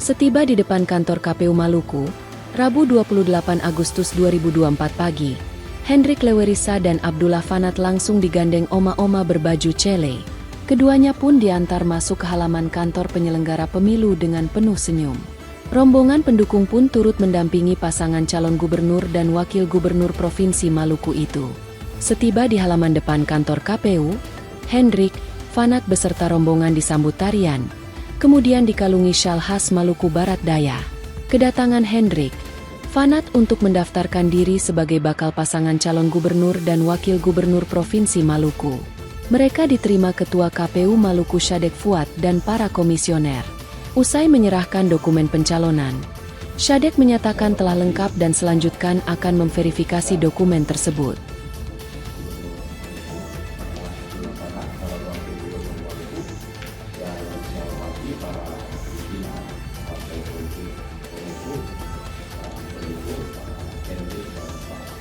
Setiba di depan kantor KPU Maluku, Rabu 28 Agustus 2024 pagi, Hendrik Lewerisa dan Abdullah Fanat langsung digandeng oma-oma berbaju cele. Keduanya pun diantar masuk ke halaman kantor penyelenggara pemilu dengan penuh senyum. Rombongan pendukung pun turut mendampingi pasangan calon gubernur dan wakil gubernur Provinsi Maluku itu. Setiba di halaman depan kantor KPU, Hendrik, Fanat beserta rombongan disambut tarian, kemudian dikalungi syal khas Maluku Barat Daya. Kedatangan Hendrik, Fanat untuk mendaftarkan diri sebagai bakal pasangan calon gubernur dan wakil gubernur Provinsi Maluku. Mereka diterima Ketua KPU Maluku Syadek Fuad dan para komisioner. Usai menyerahkan dokumen pencalonan, Syadek menyatakan telah lengkap dan selanjutnya akan memverifikasi dokumen tersebut.